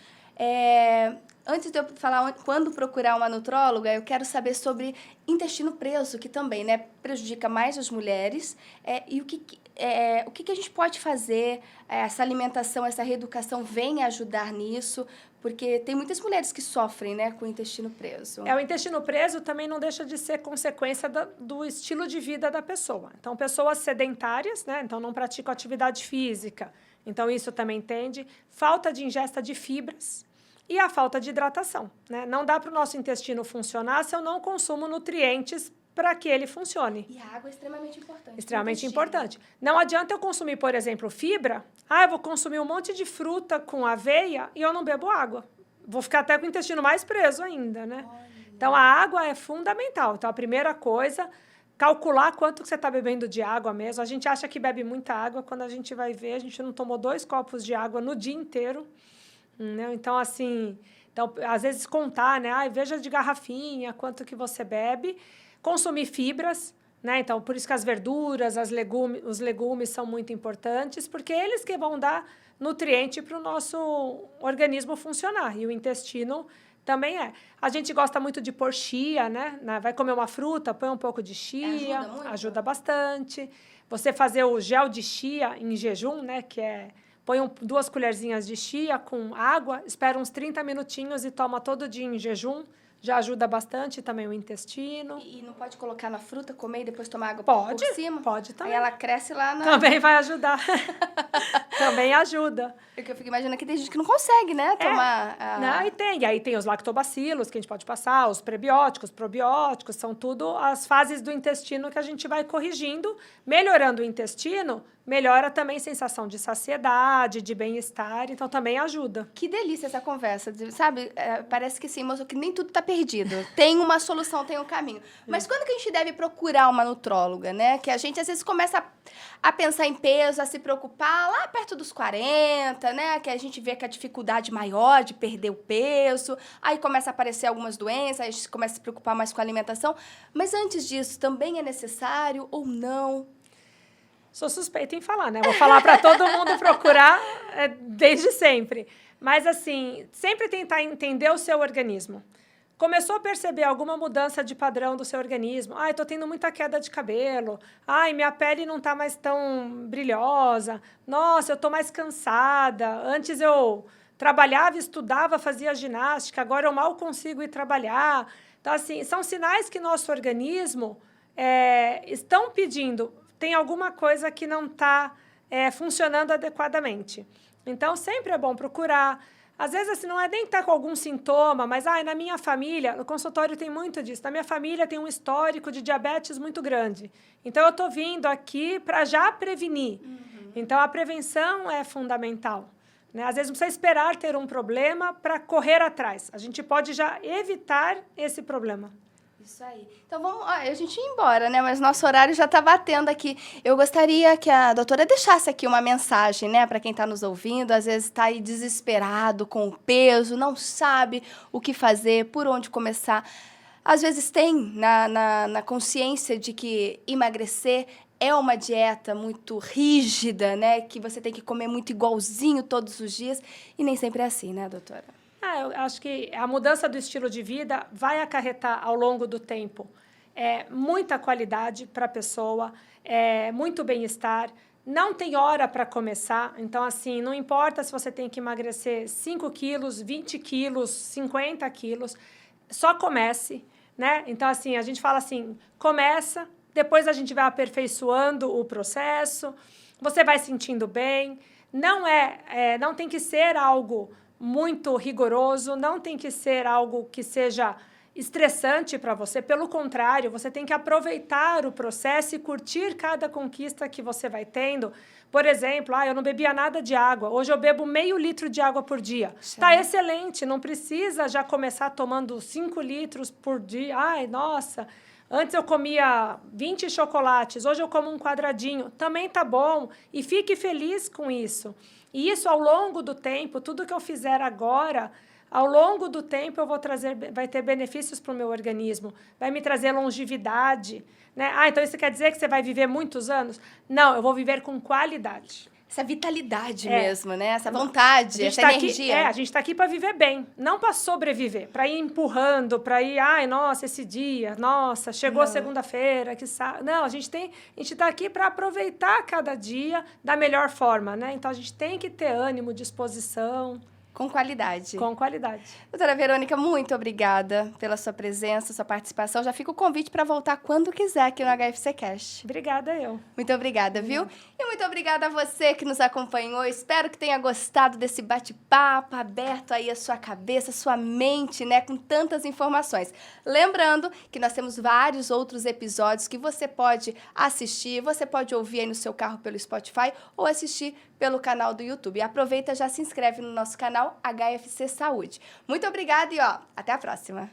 Antes de eu falar quando procurar uma nutróloga, eu quero saber sobre intestino preso, que também, né, prejudica mais as mulheres. E o que a gente pode fazer? Essa alimentação, essa reeducação vem ajudar nisso? Porque tem muitas mulheres que sofrem, né, com o intestino preso. O intestino preso também não deixa de ser consequência do estilo de vida da pessoa. Então, pessoas sedentárias, né, então não praticam atividade física. Então, isso também tende. Falta de ingesta de fibras. E a falta de hidratação, né? Não dá para o nosso intestino funcionar se eu não consumo nutrientes para que ele funcione. E a água é extremamente importante. Extremamente importante. Não adianta eu consumir, por exemplo, fibra. Eu vou consumir um monte de fruta com aveia e eu não bebo água. Vou ficar até com o intestino mais preso ainda, né? Olha. Então, a água é fundamental. Então, a primeira coisa, calcular quanto que você está bebendo de água mesmo. A gente acha que bebe muita água, quando a gente vai ver, a gente não tomou 2 copos de água no dia inteiro. Então, assim, às vezes contar, né? Veja de garrafinha quanto que você bebe. Consumir fibras, né? Então, por isso que as verduras, os legumes são muito importantes, porque eles que vão dar nutriente para o nosso organismo funcionar. E o intestino também é. A gente gosta muito de pôr chia, né? Vai comer uma fruta, põe um pouco de chia. Ajuda bastante. Você fazer o gel de chia em jejum, né? Que põe 2 colherzinhas de chia com água, espera uns 30 minutinhos e toma todo dia em jejum. Já ajuda bastante também o intestino. E não pode colocar na fruta, comer e depois tomar água por cima? Pode também. Aí ela cresce lá na... Também vai ajudar. Também ajuda. Porque eu fico imaginando que tem gente que não consegue, né, tomar... Não, e aí tem os lactobacilos que a gente pode passar, os prebióticos, probióticos, são tudo as fases do intestino que a gente vai corrigindo, melhorando o intestino, melhora também a sensação de saciedade, de bem-estar, então também ajuda. Que delícia essa conversa, sabe? Parece que sim, moço, que nem tudo está perdido. Tem uma solução, tem um caminho. Mas quando que a gente deve procurar uma nutróloga, né? Que a gente, às vezes, começa a pensar em peso, a se preocupar lá perto dos 40, né? Que a gente vê que a dificuldade maior de perder o peso, aí começa a aparecer algumas doenças, aí a gente começa a se preocupar mais com a alimentação. Mas antes disso, também é necessário ou não? Sou suspeita em falar, né? Vou falar para todo mundo procurar desde sempre. Mas, assim, sempre tentar entender o seu organismo. Começou a perceber alguma mudança de padrão do seu organismo. Ai, tô tendo muita queda de cabelo. Ai, minha pele não tá mais tão brilhosa. Nossa, eu tô mais cansada. Antes eu trabalhava, estudava, fazia ginástica. Agora eu mal consigo ir trabalhar. Então, assim, são sinais que nosso organismo estão pedindo. Tem alguma coisa que não está funcionando adequadamente. Então, sempre é bom procurar. Às vezes, assim, não é nem estar com algum sintoma, mas na minha família, no consultório tem muito disso, na minha família tem um histórico de diabetes muito grande. Então, eu estou vindo aqui para já prevenir. Então, a prevenção é fundamental. Né? Às vezes, não precisa esperar ter um problema para correr atrás. A gente pode já evitar esse problema. Isso aí. Então, vamos, a gente ir embora, né? Mas nosso horário já está batendo aqui. Eu gostaria que a doutora deixasse aqui uma mensagem, né? Para quem está nos ouvindo, às vezes está aí desesperado com o peso, não sabe o que fazer, por onde começar. Às vezes tem na consciência de que emagrecer é uma dieta muito rígida, né? Que você tem que comer muito igualzinho todos os dias. E nem sempre é assim, né, doutora? Eu acho que a mudança do estilo de vida vai acarretar ao longo do tempo muita qualidade para a pessoa, muito bem-estar. Não tem hora para começar, então, assim, não importa se você tem que emagrecer 5 quilos, 20 quilos, 50 quilos, só comece, né? Então, assim, a gente fala assim, começa, depois a gente vai aperfeiçoando o processo, você vai sentindo bem, não tem que ser algo muito rigoroso, não tem que ser algo que seja estressante para você. Pelo contrário, você tem que aproveitar o processo e curtir cada conquista que você vai tendo. Por exemplo, eu não bebia nada de água. Hoje eu bebo meio litro de água por dia. Está excelente, não precisa já começar tomando 5 litros por dia. Ai, nossa, antes eu comia 20 chocolates, hoje eu como um quadradinho. Também tá bom e fique feliz com isso. E isso, ao longo do tempo, tudo que eu fizer agora, ao longo do tempo, vai ter benefícios para o meu organismo, vai me trazer longevidade. Né? Então isso quer dizer que você vai viver muitos anos? Não, eu vou viver com qualidade. Essa vitalidade mesmo, né? Essa vontade, essa energia. A gente está aqui para viver bem, não para sobreviver, para ir empurrando, para ir, nossa, esse dia, nossa, chegou segunda-feira, que saco. Não, a gente está aqui para aproveitar cada dia da melhor forma, né? Então, a gente tem que ter ânimo, disposição. Com qualidade. Com qualidade. Doutora Verônica, muito obrigada pela sua presença, sua participação. Já fica o convite para voltar quando quiser aqui no HFC Cash. Obrigada, eu. Muito obrigada, viu? E muito obrigada a você que nos acompanhou. Espero que tenha gostado desse bate-papo, aberto aí a sua cabeça, a sua mente, né? Com tantas informações. Lembrando que nós temos vários outros episódios que você pode assistir, você pode ouvir aí no seu carro pelo Spotify ou assistir pelo canal do YouTube. E aproveita, já se inscreve no nosso canal HFC Saúde. Muito obrigada e até a próxima.